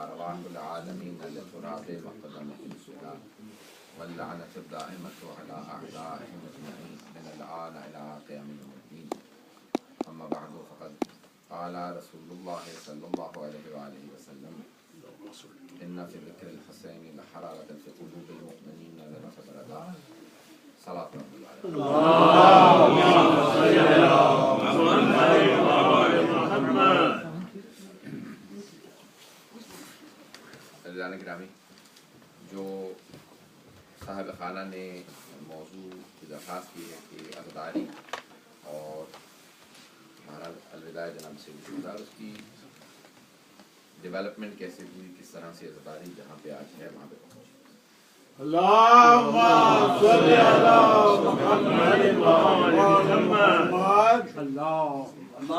أرواح العالمين لتراب مقدمة السلام واللعنة الدائمة على أعدائهم أجمعين من الآن إلى قيام يوم الدين. أما بعد فقد قال رسول الله صلى الله عليه وآله وسلم إن في ذكر الحسين لحرارة في قلوب المؤمنين لتبرد صلاة الله عليه عزیزان گرامی، جو صاحب خانہ نے موضوع کی درخواست کی ہے کہ عزاداری اور ہمارا الوداع جناب سید شہداء، اس کی ڈیولپمنٹ کیسے ہوئی، کس طرح سے عزاداری جہاں پہ آج ہے وہاں پہ پہنچی. اللهم صل على محمد وعلى محمد.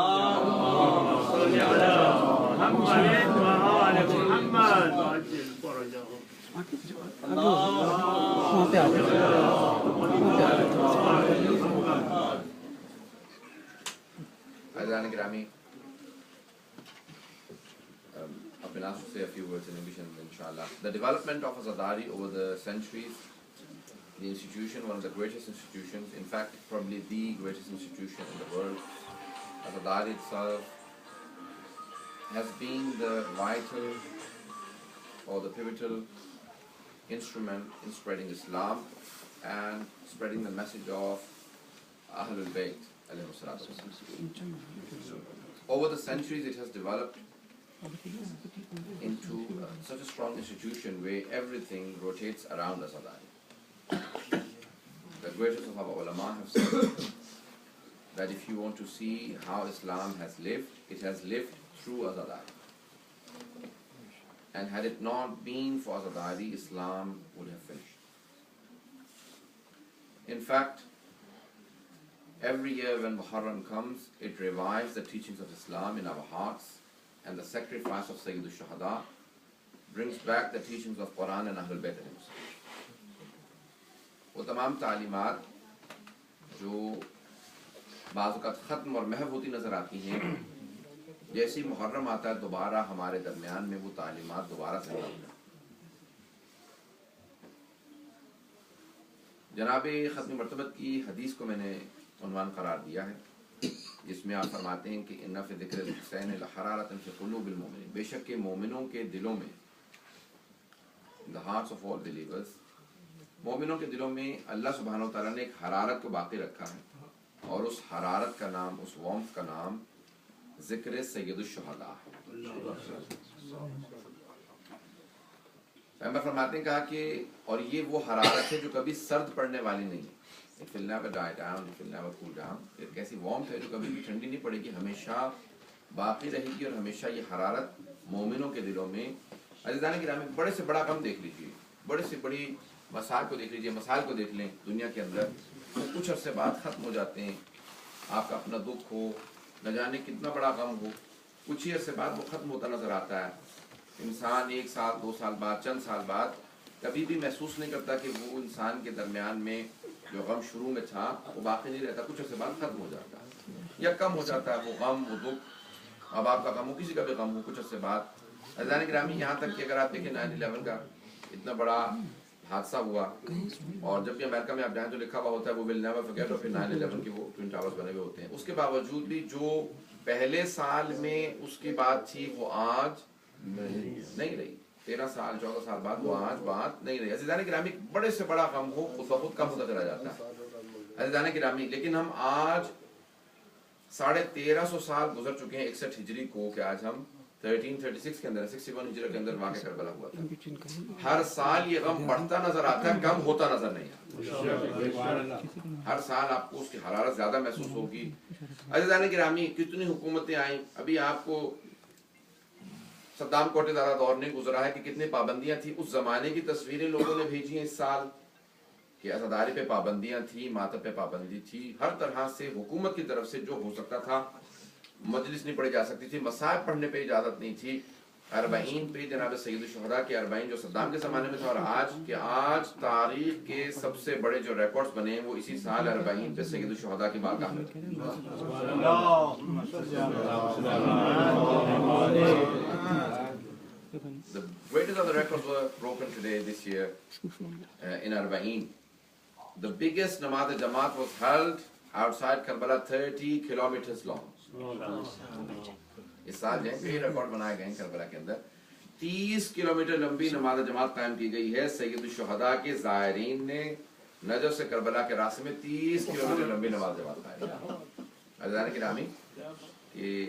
اللهم صل على محمد وعلى محمد وعجل فرجهم. عزیزان گرامی، I've been asked to say a few words in English and inshallah. The development of Azadari over the centuries, the institution, one of the greatest institutions, in fact probably the greatest institution in the world, Azadari itself has been the vital or the pivotal instrument in spreading Islam and spreading the message of Ahlul Bayt. Over the centuries it has developed into such a strong institution where everything rotates around Azadari. The greatest of our ulama have said that if you want to see how Islam has lived, it has lived through Azadari. And had it not been for Azadari, Islam would have finished. In fact, every year when Muharram comes, it revives the teachings of Islam in our hearts, and the sacrifice of Sayyid al-Shuhada brings back the teachings of Quran and Ahlul Bayt. وہ تمام تعلیمات جو بعض اوقات ختم اور محو ہوتی نظر آتی ہیں، جیسی محرم آتا ہے دوبارہ ہمارے درمیان میں وہ تعلیمات دوبارہ سے ہوتی ہیں. جناب ختم مرتبت کی حدیث کو میں نے عنوان قرار دیا ہے، جس میں آپ فرماتے ہیں کہ ان فی ذکر الحسین لحرارۃ فی قلوب المؤمنین، بے شک کہ مومنوں کے دلوں میں، the hearts of all believers، مومنوں کے دلوں میں اللہ سبحانہ و تعالیٰ نے ایک حرارت کو باقی رکھا ہے، اور اس حرارت کا نام، اس وارمتھ کا نام ذکر سید الشہداء ہے. پیغمبر فرماتے ہیں کہا کہ اور یہ وہ حرارت ہے جو کبھی سرد پڑنے والی نہیں ہے. It will never die down, it will never cool down. ایک ایسی وارمتھ ہے جو کبھی بھی ٹھنڈی نہیں پڑے گی، ہمیشہ باقی رہے گی، اور ہمیشہ یہ حرارت مومنوں کے دلوں میں. عزیزان گرامی، بڑے سے بڑا غم دیکھ لیجیے، بڑے سے بڑی مسائل کو دیکھ لیجیے، مسائل کو دیکھ لیں دنیا کے اندر، تو کچھ عرصے بعد ختم ہو جاتے ہیں. آپ کا اپنا دکھ ہو، نہ جانے کتنا بڑا غم ہو، کچھ ہی عرصے بعد وہ ختم ہوتا نظر آتا ہے. انسان 1 سال 2 سال بعد، چند سال بعد کبھی بھی محسوس نہیں کرتا کہ وہ انسان کے درمیان میں جو غم شروع میں تھا وہ باقی نہیں رہتا، کچھ عرصے بعد ختم ہو جاتا ہے یا کم ہو جاتا ہے وہ غم، وہ دکھ. اب آپ کا غم ہو، کسی کا بھی غم ہو، کچھ عرصے بعد. عزیزان گرامی، یہاں تک کہ اگر آپ دیکھیں 9/11 کا اتنا بڑا حادثہ ہوا، اور جب بھی امریکہ میں آپ جائیں تو لکھا ہوا ہوتا ہے وہ ول نیور فرگیٹ آف 9/11 کے وہ ٹوئن ٹاورز بنے ہوئے ہوتے ہیں. اس کے باوجود بھی جو پہلے سال میں اس کی بات تھی وہ آج نہیں رہی. 13 سال 14 سال بعد وہ آج بات نہیں رہی. عزیزان گرامی، بڑے سے بڑا غم ہو خود بخود کم ہوتا چلا جاتا ہے. عزیزان گرامی، لیکن ہم آج 1350 سال گزر چکے ہیں 61 ہجری کو کہ آج ہم 1336 کے اندر 61 ہجری کے اندر واقع کربلا ہوا تھا. ہر سال یہ غم بڑھتا نظر آتا ہے، کم ہوتا نظر نہیں آتا. ہر سال آپ کو اس کی حرارت زیادہ محسوس ہوگی. عزیزان گرامی، کتنی حکومتیں آئیں، ابھی آپ کو صدام کوٹے دارا دور نہیں گزرا ہے کہ کتنی پابندیاں تھیں. اس زمانے کی تصویریں لوگوں نے بھیجی ہیں اس سال کہ عزاداری پہ پابندیاں تھیں، ماتم پہ پابندی تھی، ہر طرح سے حکومت کی طرف سے جو ہو سکتا تھا. مجلس نہیں پڑھی جا سکتی تھی، مصائب پڑھنے پہ اجازت نہیں تھی. 40 پہ جناب سید الشہداء کے 40 جو صدام کے زمانے میں تھا، اور آج تاریخ کے سب سے بڑے جو ریکارڈز بنے ہیں وہ اسی سال 40 پہ سید الشہداء کی بارگاہ میں. The greatest of the records were broken today, this year, in Arba'in. The biggest Namaz Jamaat was held outside Karbala, 30 kilometers long. اس سال جو ہے کئی ریکارڈ بنائے گئے ہیں کربلا کے اندر. 30 کلومیٹر لمبی نماز جماعت قائم کی گئی ہے. سید الشہداء کے زائرین نے نجف سے کربلا کے راستے میں 30 کلومیٹر لمبی نماز جماعت قائم کی. عزیزان گرامی، کہ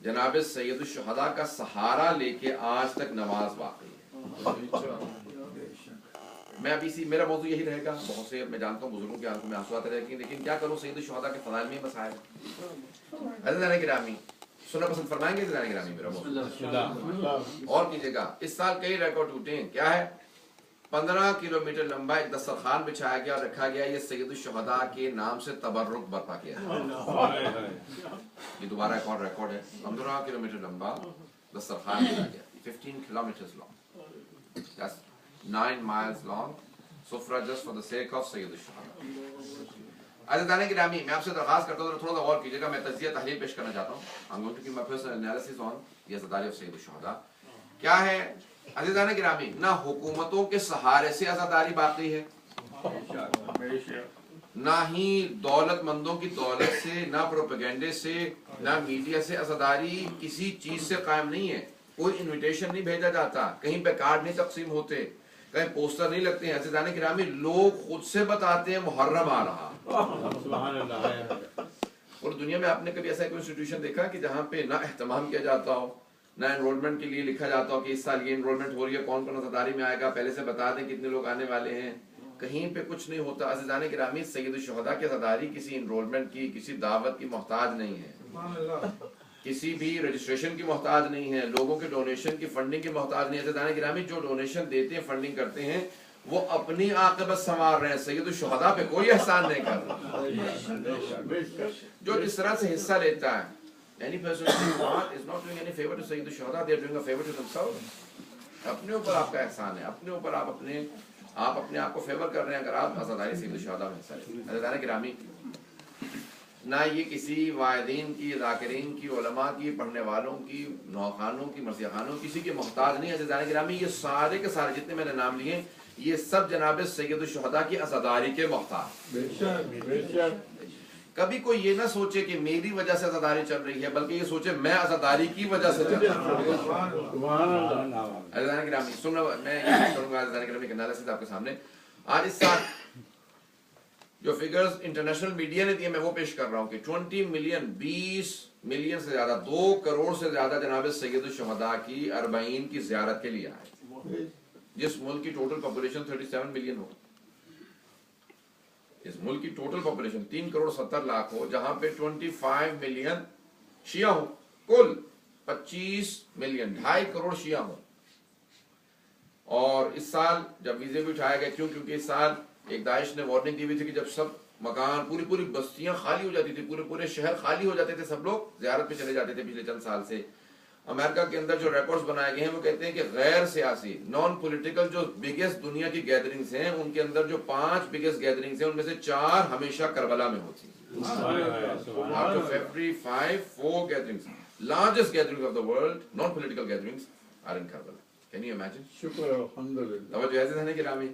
جناب سید الشہداء کا سہارا لے کے آج تک نماز باقی ہے. میں ابھی میرا موضوع یہی رہے گا. بہت سے میں جانتا ہوں بزرگوں کی آنکھوں میں آنسو آتے رہے، لیکن کیا کروں، سید الشہداء کے فضائل میں مسائل. عزیزان گرامی، سننا پسند فرمائیں گے عزیزان گرامی میرا موضوع؟ اور کیجیے گا. اس سال کئی ریکارڈ ٹوٹے ہیں. کیا ہے؟ 15 کلومیٹر لمبا ایک دسترخوان بچھایا گیا اور رکھا گیا، یہ سید الشہداء کے نام سے تبرک برپا کیا ہے. یہ دوبارہ ایک اور ریکارڈ ہے. 15 کلومیٹر لمبا دسترخوان بچھایا گیا. 15 kilometers long. That's 9 miles long. سفرہ just for the sake of سید الشہداء. عزیزان گرامی، میں آپ سے درخواست کرتا ہوں تھوڑا سا غور کیجیے گا. میں تجزیہ تحلیل پیش کرنا چاہتا ہوں. I'm going to give my personal analysis on the عزاداری of سید الشہداء. کیا ہے عزیزان گرامی؟ نہ حکومتوں کے سہارے سے عزاداری باقی ہے، نہ ہی دولت مندوں کی دولت سے، نہ پروپیگنڈے سے، نہ میڈیا سے عزاداری کسی چیز سے قائم نہیں ہے. کوئی انویٹیشن نہیں بھیجا جاتا، کہیں پہ کارڈ نہیں تقسیم ہوتے، کہیں پوسٹر نہیں لگتے ہیں. عزیزان گرامی، لوگ خود سے بتاتے ہیں محرم آ رہا. اور دنیا میں آپ نے کبھی ایسا کوئی انسٹیٹیوشن دیکھا کہ جہاں پہ نہ اہتمام کیا جاتا ہو، نہ انرولمنٹ کے لیے لکھا جاتا ہو کہ اس سال یہ انرولمنٹ ہو رہی ہے، کون کون عزاداری میں آئے گا، پہلے سے بتا دیں کتنے لوگ آنے والے ہیں. کہیں پہ کچھ نہیں ہوتا. عزیزان گرامی، سید الشہداء کی عزاداری کسی انرولمنٹ کی، کسی دعوت کی محتاج نہیں ہے، کسی بھی رجسٹریشن کی محتاج نہیں ہے، لوگوں کے ڈونیشن کی، فنڈنگ کی محتاج نہیں ہے. عزیزان گرامی، جو ڈونیشن دیتے ہیں، فنڈنگ کرتے ہیں، وہ اپنی عاقبت سنوار رہے ہیں، سید الشہداء پہ کوئی احسان نہیں کر رہا. جو جس طرح سے حصہ لیتا ہے، any person is not doing any favor to Syed الشہداء, they are doing a favor to themselves. اپنے اوپر آپ کا احسان ہے، اپنے اوپر آپ اپنے آپ کو فیور کر رہے ہیں اگر آپ عزاداری سید الشہداء میں حصہ لیں. عزیزان گرامی، نہ یہ کسی واعدین کی، ذاکرین کی، علماء کی، پڑھنے والوں کی، نوخانوں کی، مرثیہ خانوں، کسی کے محتاج نہیں. عزیزان گرامی، یہ سارے کے سارے جتنے میں نے نام لیے، یہ سب جناب سید الشہداء کی عزاداری کے محتاج. کبھی کوئی یہ نہ سوچے کہ میری وجہ سے عزاداری چل رہی ہے، بلکہ یہ سوچے میں عزاداری کی وجہ سے چل رہا ہوں. عزیزان گرامی، سننا میں یہ کروں گا عزیزان گرامی کے انالیسس آپ کے سامنے. آج اس سال جو فگرز انٹرنیشنل میڈیا نے دیے میں وہ پیش کر رہا ہوں کہ 20 ملین، 20 ملین سے زیادہ، 2 کروڑ سے زیادہ جناب سید الشہداء کی اربعین کی زیارت کے لیے آئے. جس ملک کی ٹوٹل پاپولیشن 37 ملین ہو، اس ملک کی ٹوٹل پاپولیشن 3 کروڑ 70 لاکھ ہو، جہاں پہ 25 ملین شیعہ ہوں، کل 25 ملین، 2.5 کروڑ شیعہ ہوں. اور اس سال جب ویزے بھی اٹھائے گئے، کیونکہ اس سال ایک داعش نے وارننگ دی ہوئی تھی کہ جب سب مکان، پوری بستیاں خالی ہو جاتی تھی، پورے شہر خالی ہو جاتے تھے، سب لوگ زیارت پہ چلے جاتے تھے. پچھلے چند سال سے امریکہ کے اندر جو ریکارڈز بنائے گئے ہیں وہ کہتے ہیں کہ غیر سیاسی، نان پولیٹیکل جو بگیسٹ دنیا کی گیدرنگز ہیں، ان کے اندر جو 5 بگیسٹ گیدرنگز ہیں، ان میں سے 4 ہمیشہ کربلا میں ہوتی ہیں. After February 5, 4 gatherings, largest gatherings of the world, non political gatherings, are in Karbala. Can you imagine? شکر الحمدللہ. توجہ ایسے ہے کہ رامی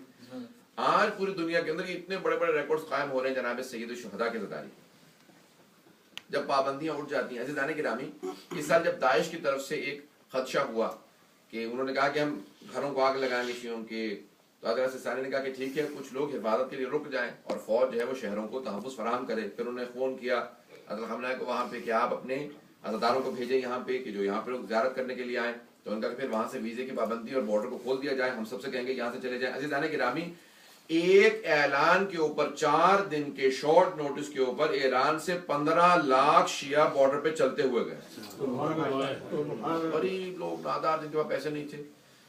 آج پوری دنیا کے اندر اتنے بڑے ریکارڈز قائم ہو رہے ہیں جناب سید الشہداء کی عزاداری. جب پابندیاں اٹھ جاتی ہیں عزیزان گرامی، اس سال جب داعش کی طرف سے ایک خدشہ ہوا کہ انہوں نے کہا کہ ہم گھروں کو آگ لگائیں گے شیعوں کے، تو حضرت سستانی نے کہا کہ ٹھیک ہے، کچھ لوگ حفاظت کے لیے رک جائیں اور فوج جو ہے وہ شہروں کو تحفظ فراہم کرے. پھر انہوں نے فون کیا حضرت خامنہ کو وہاں پہ کہ آپ اپنے عزاداروں کو بھیجیں یہاں پہ کہ جو یہاں پہ لوگ زیارت کرنے کے لیے آئیں. تو ان کا کہ پھر وہاں سے ویزے کی پابندی اور بارڈر کو کھول دیا جائے، ہم سب سے کہیں گے یہاں سے چلے جائیں. عزیزان گرامی، ایک اعلان کے اوپر 4 دن کے شارٹ نوٹس کے اوپر ایران سے 15 لاکھ شیعہ بارڈر پہ چلتے ہوئے گئے. غریب لوگ نادار، جن کے پاس پیسے نہیں تھے،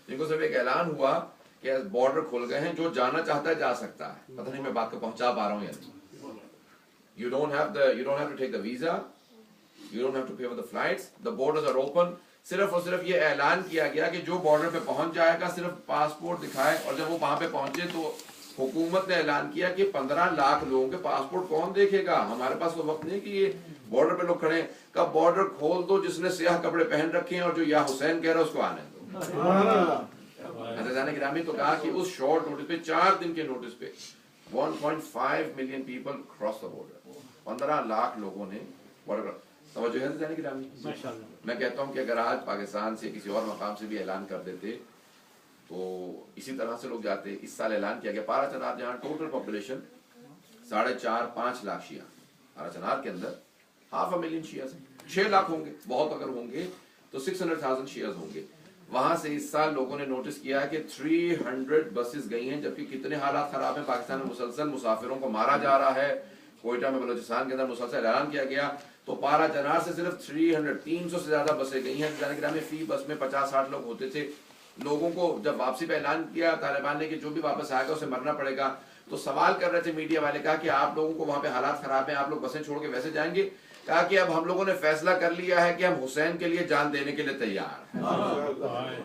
جن کو صرف ایک اعلان ہوا کہ بارڈر کھول گئے ہیں، جو جانا چاہتا ہے جا سکتا ہے. پتہ نہیں میں بات کو پہنچا پا رہا ہوں یا نہیں. You don't have to take the visa, you don't have to pay for the flights, the borders are open. صرف اور صرف یہ اعلان کیا گیا کہ جو بارڈر پہ پہنچ جائے گا صرف پاسپورٹ دکھائے. اور جب وہ وہاں پہ پہنچے تو حکومت نے اعلان کیا کہ 15 لاکھ لوگوں کے پاسپورٹ کون دیکھے گا، ہمارے پاس کوئی وقت نہیں کہ یہ بارڈر پہ لوگ کھڑے ہیں. کب بارڈر کھول دو، جس نے سیاہ کپڑے پہن رکھے ہیں اور جو یا حسین کہہ رہا ہے اس کو آنے دو. अज़ीज़ान गिरामी तो कहा कि उस शॉर्ट नोटिस पे 4 दिन के नोटिस पे 1.5 million people cross the border, 15 lakh लोगों ने बॉर्डर। तवज्जो है अज़ीज़ान गिरामी। मैं कहता हूँ कि अगर आज पाकिस्तान से किसी और मकाम से भी ऐलान कर देते तो इसी तरह से लोग जाते। इस साल ऐलान किया गया पारा चनार जहाँ टोटल पॉपुलेशन 4.5-5 लाख शिया, पारा चनार के अंदर 500,000 शियाज हैं, 6 लाख होंगे बहुत अगर होंगे तो 600,000 शियाज होंगे। वहां से इस साल लोगों ने नोटिस किया है कि 300 बसेस गई हैं, जबकि कितने हालात खराब हैं। पाकिस्तान में मुसलसल मुसाफिरों को मारा जा रहा है। कोयटा में बलोचिस्तान के अंदर मुसलसल ऐलान किया गया तो पारा चनार से सिर्फ 300 से ज्यादा बसें गई हैं। जाने के फी बस में 50-60 लोग होते थे। लोगों को जब वापसी पे ऐलान किया तालिबान ने कि जो भी वापस आएगा उसे मरना पड़ेगा, तो सवाल कर रहे थे मीडिया वाले, कहा कि आप लोगों को वहां पे हालात खराब हैं, आप लोग बसें छोड़ के वैसे जाएंगे? कहा कि अब हम लोगों ने फैसला कर लिया है कि हम हुसैन के लिए जान देने के लिए तैयार हैं।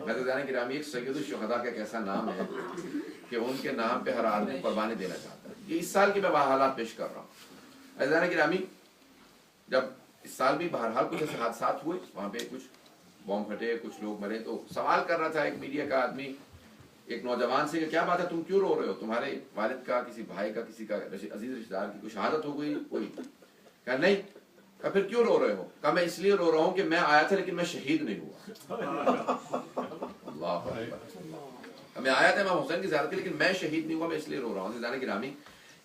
मैं तो जाने गिरामी एक सैयदुल शुहदा का कैसा नाम है कि उनके नाम पे हर आदमी कुर्बानी देना चाहता है। ये इस साल की मैं हालात पेश कर रहा हूँ। जाने गिरामी जब इस साल भी बहरहाल कुछ ऐसे हादसा हुए, वहां पे कुछ बॉम्ब फटे, कुछ लोग मरे, तो सवाल कर रहा था एक मीडिया का आदमी एक नौजवान से कि क्या बात है, तुम क्यों रो रहे हो? तुम्हारे वालिद का, किसी भाई का, किसी का अजीज रिश्तेदार की कोई शहादत हो गई? कोई कहा नहीं। कहा फिर क्यों रो रहे हो? कहा मैं इसलिए रो रहा हूँ कि मैं आया था लेकिन मैं शहीद नहीं हुआ। मैं आया था इमाम हुसैन की ज़ियारत के, लेकिन मैं शहीद नहीं हुआ, मैं इसलिए रो रहा हूँ। ज़िंदाने गिरामी,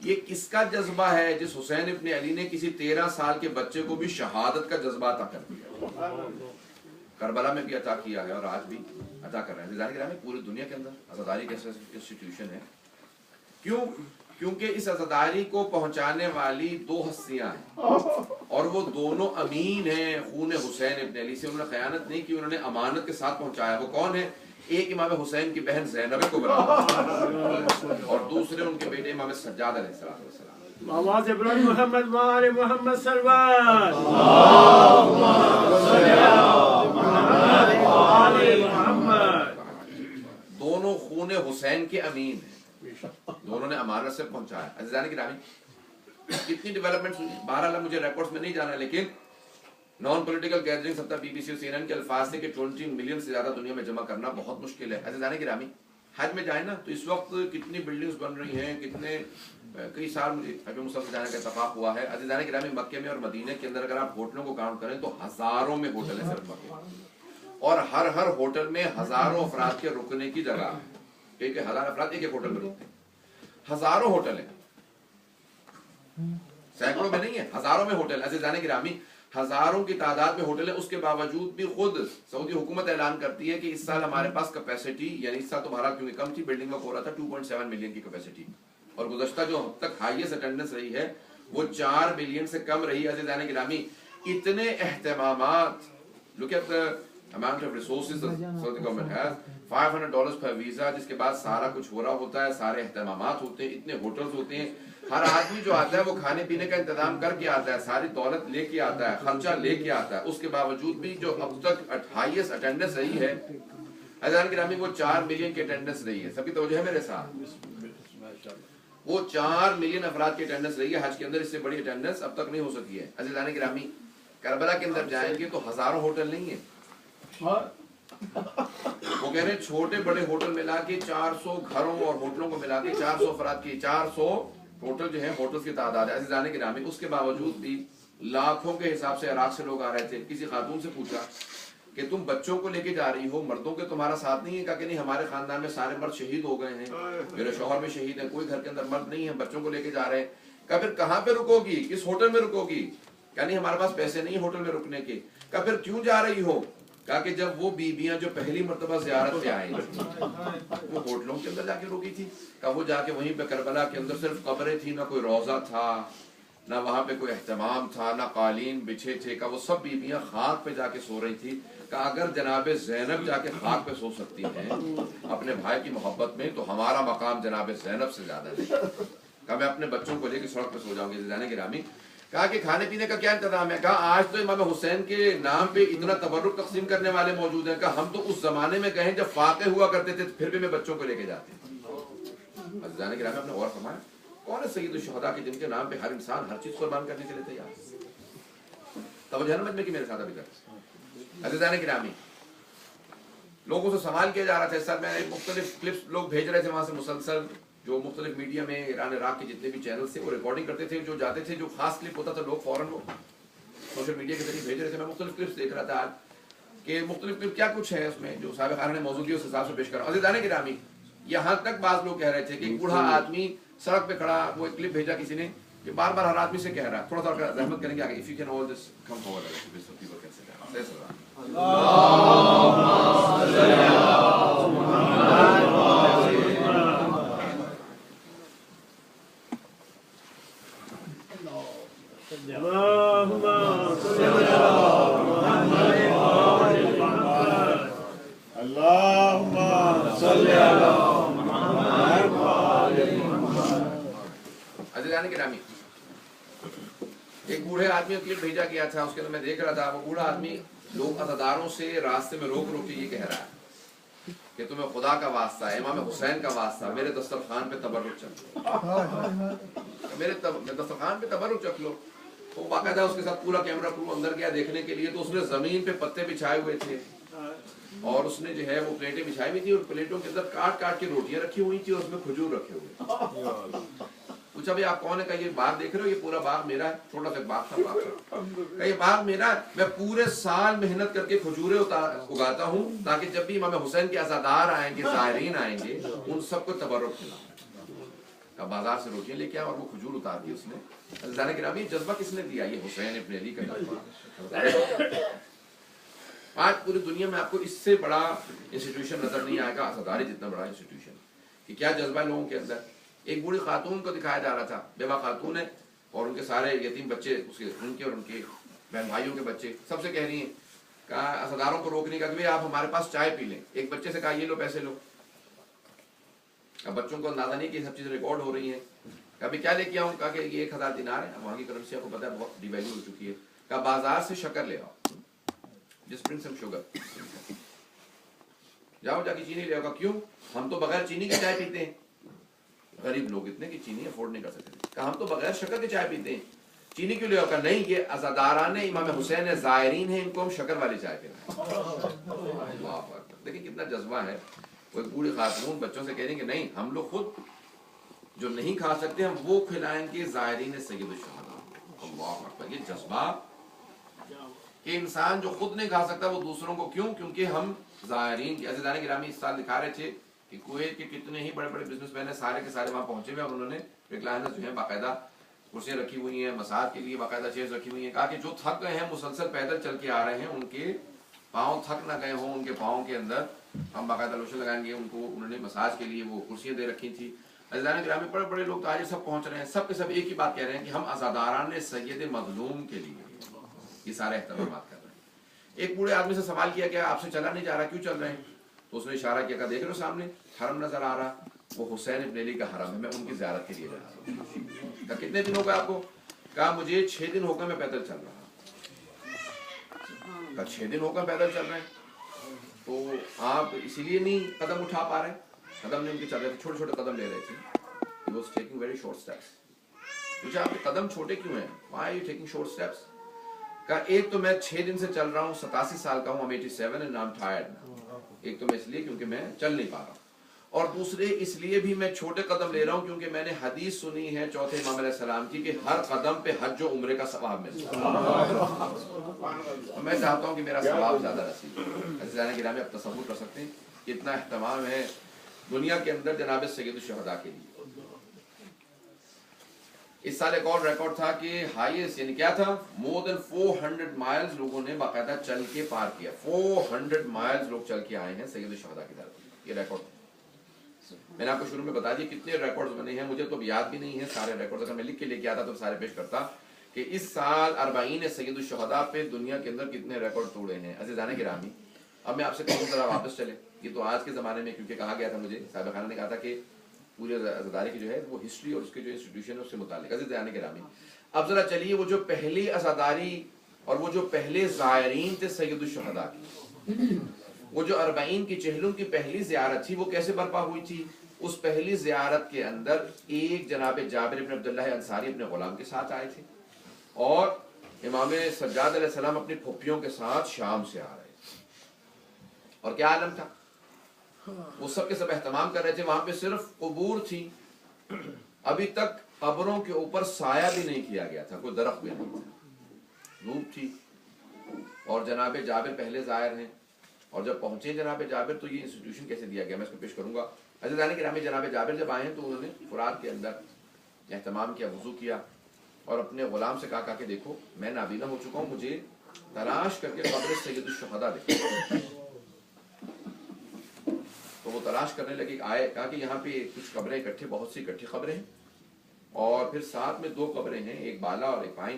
ये किसका जज्बा है जिस हुसैन इब्न अली ने किसी 13 साल के बच्चे को भी शहादत का जज्बा अता कर दिया? करबला में भी अता किया है और आज भी अता कर रहे हैं। ज़िंदाने गिरामी, पूरी दुनिया के अंदर अज़ादारी कैसे इंस्टीट्यूशन है। क्यों? क्योंकि इस अज़ादारी को पहुंचाने वाली 2 हस्तियां हैं और वो दोनों अमीन हैं। खून हुसैन इब्न अली से उन्होंने खयानत नहीं की, उन्होंने अमानत के साथ पहुंचाया। वो कौन है? एक इमाम हुसैन की बहन ज़ैनब कुबरा और दूसरे उनके बेटे इमाम सज्जाद अलैहिस्सलाम। आवाज़ इब्राहिम मोहम्मद वाले मोहम्मद दोनों खून हुसैन के अमीन हैं, दोनों ने अमानत से पहुंचाया। अज़ीज़ान गिरामी, कितनी डेवलपमेंट्स हुई बहरहाल मुझे रिकॉर्ड्स में नहीं जाना, लेकिन नॉन पॉलिटिकल गैदरिंग सत्ता BBC और CNN के अल्फाज से कि 20 मिलियन से ज्यादा दुनिया में जमा करना बहुत मुश्किल है। अज़ीज़ान गिरामी, हज में जाए ना तो इस वक्त कितनी बिल्डिंग्स बन रही हैं, कितने कई साल मुझे हज मुसल्सल से जाने का इत्तेफाक हुआ है। अज़ीज़ान गिरामी, मक्के में और मदीने के अंदर अगर आप होटलों को काउंट करें तो हजारों में होटल है सिर्फ मक्के, और हर होटल में हजारों अफराद के रुकने की जगह है। एक 1000 अफराद एक होटल में रुकते हैं। हजारों होटल है, सैकड़ों में नहीं है, हजारों में होटल। अज़ीज़ान गिरामी, हजारों की तादाद में होटल है, उसके बावजूद भी खुद सऊदी हुकूमत ऐलान करती है कि इस साल हमारे पास कैपेसिटी, यानी इस साल तो भारत क्योंकि कम थी, बिल्डिंग वर्क हो रहा था, 2.7 मिलियन की कैपेसिटी, और गुज़श्ता जो अब तक हाईएस्ट अटेंडेंस रही है वो 4 मिलियन से कम रही है। अज़ीज़ान गिरामी, इतने एहतमामात, look at the amount of resources Saudi government has, $500 पर वीजा, जिसके बाद सारा कुछ हो रहा होता है, सारे एहतमामात होते हैं, इतने होटल्स होते हैं, हर आदमी जो आता है वो खाने पीने का इंतजाम करके आता है, सारी दौलत लेके आता है, खर्चा लेके आता है। उसके बावजूद भी जो अब तक हाईएस्ट अटेंडेंस रही है अज़ीज़ान गिरामी, वो 4 मिलियन की अटेंडेंस रही है। सबकी तवज्जो है मेरे साथ? वो 4 मिलियन अफराद की अटेंडेंस रही है हज के अंदर, इससे बड़ी अटेंडेंस अब तक नहीं हो सकी है। अज़ीज़ान गिरामी, करबला के अंदर जाएंगे तो हजारों होटल नहीं है, वो कह रहे हैं छोटे बड़े होटल मिला के 400 घरों और होटलों को मिला के 400 अफराद की 400 टोटल जो है होटल्स की तादाद है। अज़ीज़ान गिरामी, उसके बावजूद भी लाखों के हिसाब से इराक से लोग आ रहे थे। किसी खातून से पूछा कि तुम बच्चों को लेके जा रही हो, मर्दों के तुम्हारा साथ नहीं है? कहा कि नहीं, हमारे खानदान में सारे मर्द शहीद हो गए हैं, मेरे शौहर भी शहीद है, कोई घर के अंदर मर्द नहीं है, बच्चों को लेके जा रहे हैं। कहा फिर कहाँ पे रुकोगी, किस होटल में रुकोगी? कहा नहीं, हमारे पास पैसे नहीं होटल में रुकने के। कहा फिर क्यों जा रही हो? कहा कि जब वो बीबियां जो पहली मर्तबा ज़ियारत पे आई वो होटलों के अंदर जाके रुकी थी। कहा वो जाके वहीं पे करबला के अंदर सिर्फ कब्रें थी, ना कोई रोजा था, ना वहां पे कोई एहतमाम था, ना कालीन बिछे थे। कहा वो सब बीबियां खाक पे जाके सो रही थी। कहा अगर जनाबे ज़ैनब जाके खाक पे सो सकती हैं अपने भाई की मोहब्बत में, तो हमारा मकाम जनाबे ज़ैनब से ज्यादा नहीं। कहा मैं अपने बच्चों को लेकर सड़क पे सो जाऊंगी। ज़ीज़ान गिरामी, कहा कि खाने पीने का क्या इंतजाम है? कहा आज तो इमाम हुसैन के नाम पे इतना तबर्रुक तकसीम करने वाले मौजूद हैं। कहा हम तो उस जमाने में गए जब फाके हुआ करते थे, फिर भी मैं बच्चों को लेके जाती। अज़ीज़ान गिरामी, आपने और फरमाया, कौन है सैयद शुहदा के जिनके नाम पे हर इंसान हर चीज कुर्बान करने के लिए तैयार? तवज्जो है ना मजमे की मेरे साथ अभी तक? अज़ीज़ान गिरामी, लोगों से सवाल किया जा रहा था। इस साल मैंने मुख्तलिफ क्लिप्स लोग भेज रहे थे वहाँ से मुसलसल, जो मुख्तलिफ मीडिया में ईरान इराक के जितने भी चैनल थे वो रिकॉर्डिंग करते थे, जो जाते थे जो खास क्लिप होता था लोग फौरन वो सोशल मीडिया के जरिए भेज रहे थे। मैं मुख्तलिफ क्लिप्स देख रहा था आज कि मुख्तलिफ क्लिप क्या कुछ है उसमें जो साहिब खाना ने मौजूदी उस हिसाब से पेश करा। अज़ीज़ान गिरामी, यहाँ तक बाज़ लोग कह रहे थे कि बूढ़ा आदमी सड़क पे खड़ा, वो एक क्लिप भेजा किसी ने कि बार बार हर आदमी से कह रहा है, थोड़ा सा रहमत करेंगे आगे, if you can all this come forward so people can say गिरामी। एक बूढ़े आदमी को क्लिप भेजा गया था, उसके अंदर मैं देख रहा था, वो बूढ़ा आदमी लोग अज़ादारों से रास्ते में रोक रोक के ये कह रहा है कि तुम्हें खुदा का वास्ता है, इमाम हुसैन का वास्ता, मेरे दस्तरखान पे तबर्रुक चख लो, मेरे दस्तरखान पे तबर्रुक चख लो। तो बाकायदा उसके साथ पूरा कैमरा क्रू अंदर गया देखने के लिए, तो उसने जमीन पे पत्ते बिछाए हुए थे और उसने जो है वो प्लेटें बिछाई हुई थी और प्लेटों के अंदर काट काट के रोटियां रखी हुई थी और उसमें खजूर रखे हुए। पूछा भाई आप कौन है? कहा ये बाग देख रहे हो, ये पूरा बाग मेरा है। छोटा सा बाग था कहा ये बाग मेरा है, मैं पूरे साल मेहनत करके खजूरें उगाता हूँ ताकि जब भी इमाम हुसैन के अज़ादार आएंगे, ज़ायरीन आएंगे, उन सबको तबर्रुक खिलाऊं। बाजार से रोटियां लेके आया और वो खजूर उतार दी उसने। अज़ीज़ान गिरामी, जज्बा किसने दिया? ये हुसैन इब्न अली का जज्बा। आज पूरी दुनिया में आपको इससे बड़ा इंस्टीट्यूशन नजर नहीं आएगा, अज़ादारी जितना बड़ा इंस्टीट्यूशन, कि क्या जज्बा लोगों के अंदर। एक बूढ़ी खातून को दिखाया जा रहा था, बेवा खातून है और उनके सारे यतीम बच्चे, उसके उनके और उनके बहन भाइयों के बच्चे, सबसे कह रही हैं, कहा अज़ादारों को रोकने का कि भाई आप हमारे पास चाय पी लें। एक बच्चे से कहा ये लो पैसे लो। अब बच्चों को अंदाजा नहीं कि सब चीज़ रिकॉर्ड हो रही है। कभी क्या लेके आऊँ? कहा कि ये 1000 दिनार है, अब वहाँ की करेंसी आपको पता है बहुत डिवैल्यू हो चुकी है। कहा बाजार से शक्कर ले आओ, जस्ट ब्रिंग सम शुगर, जाओ जाके चीनी ले आओ। क्यों? हम तो बगैर चीनी की चाय पीते हैं, गरीब लोग इतने की चीनी अफोर्ड नहीं कर सकते। कहा हम तो बगैर शक्कर की चाय पीते हैं, चीनी क्यों ले आओ? कहा नहीं, ये अज़ादारान इमाम हुसैन है, ज़ायरीन है, इनको हम शक्कर वाली चाय पिलाएं। देखिए कितना जज्बा है। वो एक बूढ़ी खातून बच्चों से कह रही है कि नहीं, हम लोग खुद जो नहीं खा सकते हम वो खिलाएंगे ज़ायरीन सय्यदुश शुहदा। अल्लाह अकबर। ये जज्बा कि इंसान जो खुद नहीं खा सकता वो दूसरों को क्यों? क्योंकि हम ज़ायरीन। अज़ीज़ान गिरामी, इस साल दिखा रहे थे कि कुवैत के कितने ही बड़े बड़े बिजनेसमैन है, सारे के सारे वहाँ पहुंचे हुए और उन्होंने रिक्लाइनर जो है बाकायदा कुर्सियाँ रखी हुई हैं, मसाज के लिए बाकायदा चेयर्स रखी हुई हैं। कहा कि जो थक गए हैं, मुसलसल पैदल चल के आ रहे हैं, उनके पाँव थक ना गए हों, उनके पाँव के अंदर हम बाकायदा लोशन लगाएंगे उनको। उन्होंने मसाज के लिए वो कुर्सियाँ दे रखी थी। अज़ीज़ान गिरामी, बड़े बड़े लोग ताजिर सब पहुँच रहे हैं, सब के सब एक ही बात कह रहे हैं कि हम अज़ादारान सय्यद मज़लूम के लिए ये सारे एहतमाम कर रहे हैं। एक बूढ़े आदमी से सवाल किया गया आपसे चला नहीं जा रहा, क्यों चल रहे हैं? तो उसने इशारा किया, देख रहे हो सामने हरम नजर आ रहा, वो हुसैन इब्न अली का हरम है, मैं उनकी ज़ियारत के लिए जा रहा हूं। कितने दिन हो गए आपको? कहा मुझे 6 दिन हो गए मैं पैदल चल रहा हूं। कहा 6 दिन हो गए पैदल चल रहे हैं, तो आप इसीलिए नहीं कदम उठा पा रहे? कदम नहीं उनके चल रहे थे, छोटे छोटे कदम ले रहे थे। He was taking very short steps। पूछा आपके कदम छोटे क्यों हैं? Why are you taking short steps? कहा एक तो मैं 6 दिन से चल रहा हूँ, 87 साल का हूँ, I'm 87 and I'm tired now। एक तो मैं इसलिए क्योंकि मैं चल नहीं पा रहा हूँ, और दूसरे इसलिए भी मैं छोटे कदम ले रहा हूँ क्योंकि मैंने हदीस सुनी है चौथे इमाम अलैहिस्सलाम की कि हर कदम पे हज और उम्रे का सवाब मिलता है। मैं चाहता हूँ कि मेरा सवाब ज्यादा नसीब हो। अज़ीज़ान गिरामी, आप तसव्वुर कर सकते हैं कितना एहतमाम है दुनिया के अंदर जनाब सय्यदुश शुहदा के लिए। इस साल एक और रिकॉर्ड था कि हाईएस्ट, यानी क्या था, मोर देन 400 माइल्स लोगों ने बाकायदा चल के पार किया। 400 माइल्स लोग चल के आए हैं सय्यदुश शुहदा की तरफ। ये रिकॉर्ड मैंने आपको शुरू में बता दिया कितने रिकॉर्ड्स बने हैं, मुझे तो याद भी नहीं है सारे रिकॉर्ड्स। अगर मैं लिख के लेके आता तो सारे पेश करता कि इस साल 40 सय्यदुश शुहदा पे दुनिया के अंदर कितने रिकॉर्ड तोड़े हैं। अज़ीज़ान गिरामी, अब मैं आपसे कहूँ जरा वापस चले। ये तो आज के ज़माने में, क्योंकि कहा गया था मुझे, साहिब खाना ने कहा था कि पूरे अज़ादारी की जो है वो हिस्ट्री और उसके जो इंस्टीट्यूशन है उससे मुताल्लिक। अज़ीज़ान गिरामी, अब जरा चलिए वो जो पहली अज़ादारी और वो जो पहले ज़ायरीन थे सय्यदुश शुहदा की, वो जो 40 की चहलुम की पहली ज़ियारत थी वो कैसे बर्पा हुई थी? उस पहली ज़ियारत के अंदर एक जनाब जाबिर इब्न अब्दुल्लाह अंसारी अपने गुलाम के साथ आए थे और इमाम सज्जाद अलैहिस्सलाम अपनी फुफ्फियों के साथ शाम से आ रहे थे। और क्या आलम था? वो सब के सब एहतमाम कर रहे थे, वहां पे सिर्फ कबूर थी, अभी तक कब्रों के ऊपर साया भी नहीं किया गया था, कोई दरख्त भी नहीं था, धूप थी। और जनाब जाबिर पहले ज़ाहिर हैं, और जब पहुंचे जनाब जाबिर तो ये इंस्टीट्यूशन कैसे दिया गया मैं इसको पेश करूंगा। अज़ीज़ान किरामी, जनाब जाबिर जब आए तो उन्होंने फुरात के अंदर एहतमाम किया, वुज़ू किया और अपने गुलाम से कहा कि देखो मैं नाबीना हो चुका हूँ, मुझे तलाश करके कब्र सैयदुल शुहदा देखो। तो वो तलाश करने लगे, आए, कहा कि यहाँ पे कुछ कब्रें इकट्ठे, बहुत सी इकट्ठी कब्रें हैं और फिर साथ में 2 कब्रें हैं, एक बाला और एक बाईं।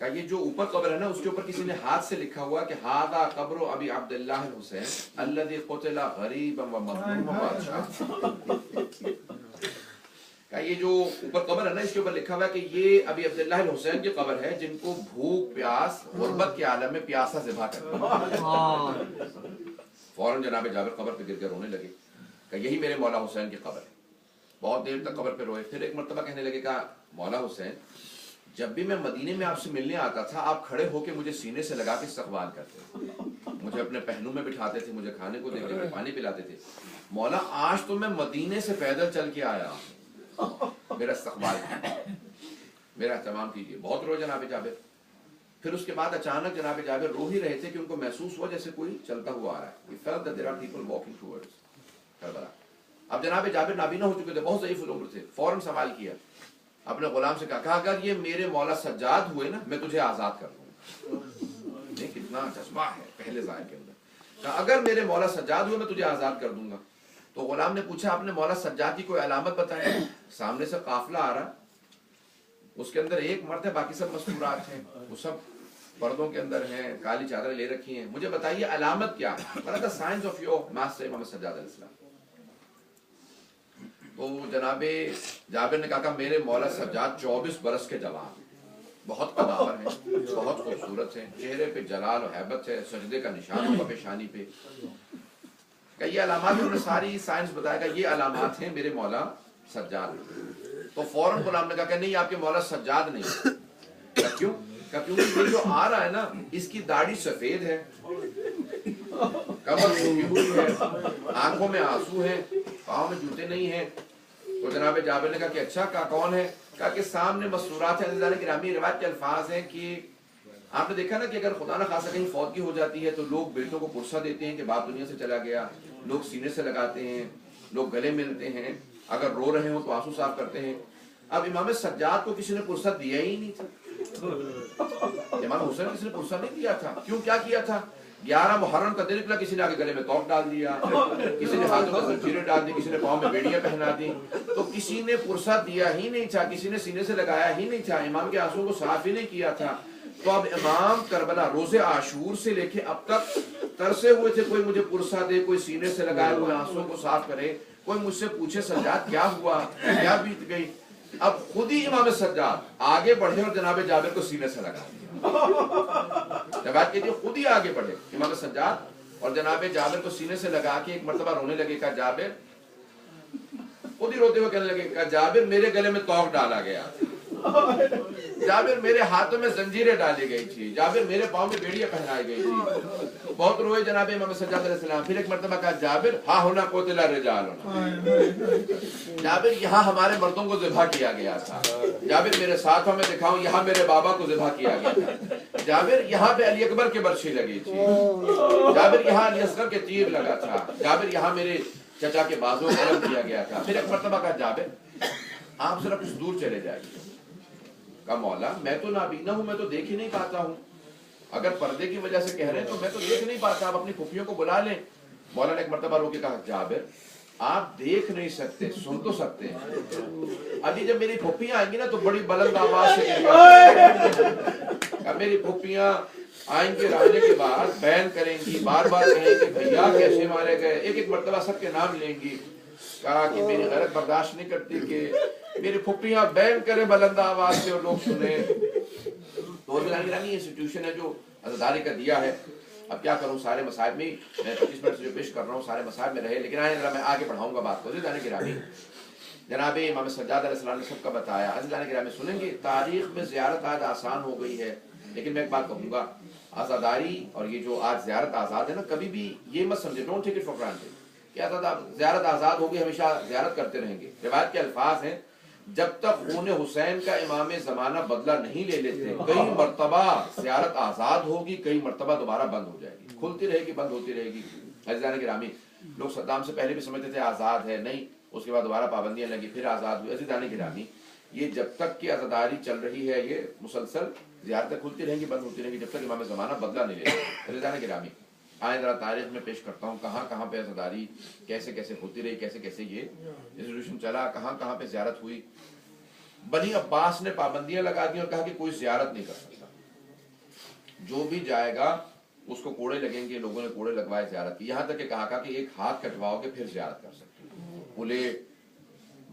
का ये जो ऊपर कब्र है ना, उसके ऊपर किसी ने हाथ से लिखा हुआ कि हादा कब्र अबी अब्दुल्लाह हुसैन अल्लज़ी क़ुतिला ग़रीबन व मज़लूमन बादशाह। का ये जो ऊपर कब्र है ना, इसके ऊपर लिखा हुआ है कि ये अबी अब्दुल्लाह हुसैन की कब्र है, जिनको भूख प्यास गुर्बत के आलम में प्यासा ज़िबा करते। फौरन जनाब जाबिर कब्र पे गिर कर रोने लगे कि यही मेरे मौला हुसैन की कब्र है। बहुत देर तक कब्र पे रोए, फिर एक मरतबा कहने लगे का मौला हुसैन, जब भी मैं मदीने में आपसे मिलने आता था, आप खड़े होके मुझे सीने से लगा के इस्तकबाल करते, मुझे अपने पहनू में बिठाते थे, मुझे खाने को देते थे, पानी पिलाते थे। मौला आज तो मैं मदीने से पैदल चल के आया, मेरा इस्तकबाल कीजिए, मेरा एहतमाम कीजिए। बहुत रोए जनाब जाबिर। फिर उसके बाद अचानक जनाब जाबिर रो ही रहे थे कि उनको महसूस हुआ जैसे कोई चलता हुआ आ रहा है। He felt that there are people walking towards Karbala. अब जनाब जाबिर नाबीना हो चुके थे, बहुत ज़ईफ़ उम्र थे। फौरन सवाल किया, अपने गुलाम से कहा अगर ये मेरे मौला सज्जाद हुए ना, मैं तुझे आज़ाद कर दूंगा। नहीं, कितना जज्बा है पहले ज़ाहिर के अंदर। कहा अगर मेरे मौला सज्जाद हुए मैं तुझे आज़ाद कर दूंगा। तो गुलाम ने पूछा आपने मौला सज्जाद की कोई अलामत बताई? सामने से काफिला आ रहा, उसके अंदर एक मर्द है, बाकी सब मस्तूरात हैं, वो सब पर्दों के अंदर हैं, काली चादर ले रखी हैं, मुझे बताइए अलामत क्या है? The science of your master इमाम सज्जाद अलैहिस्सलाम। तो जनाबे जाबिर ने कहा मेरे मौला सज्जाद 24 बरस के जवान, बहुत कदावर हैं, बहुत खूबसूरत हैं, चेहरे पे जलाल और हैबत है, सजदे का निशान होगा पेशानी पे। क्या ये अलामात, उन्होंने सारी साइंस बताया, ये अलामात हैं मेरे मौला सज्जाद। तो फौरन गुलाम ने कहा नहीं आपके मौला सज्जाद नहीं। क्यों? क्योंकि ये जो आ रहा है ना, इसकी दाढ़ी सफेद है, कमर झुकी हुई है, आंखों में आंसू हैं, पाँव में जूते नहीं हैं। तो जनाब जाबिर ने कहा कि अच्छा का कौन है? कहा कि सामने मस्तूरात है। अज़ीज़ान गिरामी, रिवायत के अल्फाज हैं कि आपने देखा ना कि अगर खुदा न खासा कहीं फौतगी हो जाती है तो लोग बेटों को पुरसा देते हैं कि बाप दुनिया से चला गया, लोग सीने से लगाते हैं, लोग गले मिलते हैं, अगर रो रहे हो तो आंसू साफ करते हैं। अब इमाम सज्जाद को किसी ने पुरसा दिया ही नहीं था, इमाम हुसैन किसी ने पुरसा नहीं दिया था। क्यों? क्या किया था? 11 मुहर्रम का दिन निकला, किसी ने आगे गले में तोप डाल दिया, किसी ने हाथों में जंजीरें डाल दी, किसी ने पाँव में बेड़ियां पहना दी। तो किसी ने पुरसा दिया ही नहीं था, किसी ने सीने से लगाया ही नहीं था, इमाम के आंसुओं को साफ ही नहीं किया था। तो अब इमाम करबला रोजे आशूर से लेके अब तक तरसे हुए थे, कोई मुझे पुरसा दे, कोई सीने से लगाए, कोई आंसुओं को साफ करे, कोई मुझसे पूछे सज्जाद क्या हुआ, क्या बीत गई। अब खुद ही इमाम सज्जाद आगे बढ़े और जनाब जाबिर को सीने से लगा दिया। जवाब कीजिए, खुद ही आगे बढ़े इमाम सज्जाद और जनाब जाबिर को सीने से लगा के एक मरतबा रोने लगे। कहा जाबिर, खुद ही रोते हुए कहने लगे, कहा जाबिर मेरे गले में तोक डाला गया, जाबिर मेरे हाथों में जंजीरें डाली गई थी, जाबिर मेरे पाँव में बेड़ियां पहनाई गई थी। बहुत रोए जनाब इमाम सज्जाद अलैहिस्सलाम। फिर एक मरतबा कहा जाबिर हा होना कोतिला रिजाल होना, जाबिर यहाँ हमारे मर्दों को ज़िबा किया गया था, जाबिर मेरे साथ में दिखाऊं, यहाँ मेरे बाबा को ज़िबा किया गया था, जाबिर यहाँ पे अली अकबर की बर्छी लगी थी, जाबिर यहाँ अली असगर के तीर लगा था, जाबिर यहाँ मेरे चचा के बाजू कलम किया गया था। फिर एक मरतबा कहा जाबिर आप जरा कुछ दूर चले जाइए। कहा मौला मैं तो नाबीना हूं, मैं तो देख ही नहीं पाता हूं, अगर पर्दे की वजह से कह रहे हैं तो मैं तो देख नहीं पाता, आप अपनी फुफियों को बुला लें। मौला ने एक मरतबा रोके कहा जाबिर आप देख नहीं सकते, सुन तो सकते हैं। अभी जब मेरी फुफियां आएंगी ना तो बड़ी बुलंद आवाज से मेरी फुफियां आएंगे, आने के बाद बयान करेंगी, बार बार कहेंगी भैया कैसे मारे गए, एक एक मरतबा सबके नाम लेंगी। कहा कि मेरी गैरत बर्दाश्त नहीं करती कि मेरी फुफियां बैन करे बुलंद आवाज से और लोग सुने। तो इंस्टीट्यूशन है जो अज़ादारी का दिया है। अब क्या करूं, सारे मसाइब में मैं 25 मिनट से जो पेश कर रहा हूं सारे मसाइब में रहे, लेकिन मैं आगे बढ़ाऊंगा बात को। जाने गिरामी जनाब इमाम सज्जाद अलैहिस्सलाम ने सबका बताया। अज़ीज़ान गिरामी सुनेंगे, तारीख में ज़ियारत आज आसान हो गई है, लेकिन मैं एक बात कहूंगा, आज़ादारी और ये जो आज ज़ियारत आज़ाद है ना, कभी भी ये मत समझे, don't take it for granted کیا تھا زیارت آزاد ہوگی ہمیشہ زیارت کرتے رہیں گے. روایت کے الفاظ ہیں جب تک خون حسین کا امام زمانہ بدلہ نہیں لے لیتے کئی مرتبہ زیارت آزاد ہوگی, کئی مرتبہ دوبارہ بند ہو جائے گی, کھلتی رہے گی بند ہوتی رہے گی. عزیزان گرامی لوگ صدام سے پہلے بھی سمجھتے تھے آزاد ہے, نہیں, اس کے بعد دوبارہ پابندیاں لگی پھر آزاد ہوئی. عزیزان گرامی یہ جب تک کہ عزاداری چل رہی ہے یہ مسلسل زیارتیں کھلتی رہیں گی بند ہوتی رہیں گی جب تک امام زمانہ بدلہ نہیں لیتے. عزیزان گرامی آئیں ذرا تاریخ میں پیش کرتا ہوں کہاں کہاں پہ عزاداری کیسے کیسے ہوتی رہی, کیسے کیسے یہ ریزولوشن چلا, کہاں کہاں پہ زیارت ہوئی. بنی عباس نے پابندیاں لگا دی اور کہا کہ کوئی زیارت نہیں کر سکتا, جو بھی جائے گا اس کو کوڑے لگیں گے. لوگوں نے کوڑے لگوائے زیارت کی, یہاں تک کہ کہا کہ ایک ہاتھ کٹواؤ کے پھر زیارت کر سکتے. پورے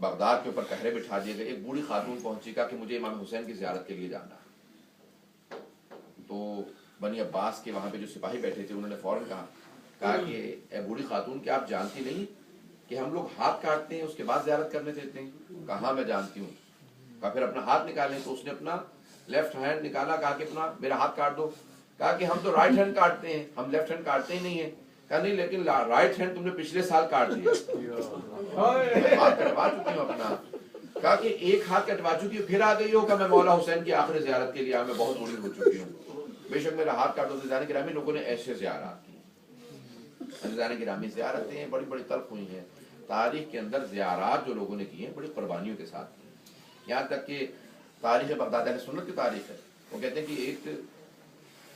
بغداد کے اوپر کہرے بٹھا دیے گئے. ایک بوڑھی خاتون پہنچی کہا کہ مجھے امام حسین کی زیارت کے لیے جانا ہے. تو بنی عباس کے وہاں پہ جو سپاہی بیٹھے تھے انہوں نے فوراً کہا کہ اے بوڑھی خاتون کیا آپ جانتی نہیں کہ ہم لوگ ہاتھ کاٹتے ہیں اس کے بعد زیارت کرنے دیتے ہیں؟ کہاں میں جانتی ہوں. کہا پھر اپنا ہاتھ نکالیں. تو اس نے اپنا لیفٹ ہینڈ نکالا, کہا کہ اپنا میرا ہاتھ کاٹ دو. کہا کہ ہم تو رائٹ ہینڈ کاٹتے ہیں, ہم لیفٹ ہینڈ کاٹتے ہی نہیں ہیں. کہا نہیں لیکن رائٹ ہینڈ تم نے پچھلے سال کاٹ دیا. ہاتھ کٹوا چکی ہوں اپنا. کہا کہ ایک ہاتھ کٹوا چکی ہوں پھر آ گئی ہو کہ میں مولا حسین کی آخری زیارت کے لیے میں بہت بوڑھی ہو چکی ہوں, بے شک میرا ہاتھ کاٹ دو. عزیزان گرامی لوگوں نے ایسے زیارات کی. عزیزان گرامی زیارتیں بڑی بڑی تلخ ہوئی ہیں تاریخ کے اندر. زیارات جو لوگوں نے کی ہیں بڑی قربانیوں کے ساتھ کی ہیں. یہاں تک کہ تاریخ بغداد اہل سنت کی تاریخ ہے, وہ کہتے ہیں کہ ایک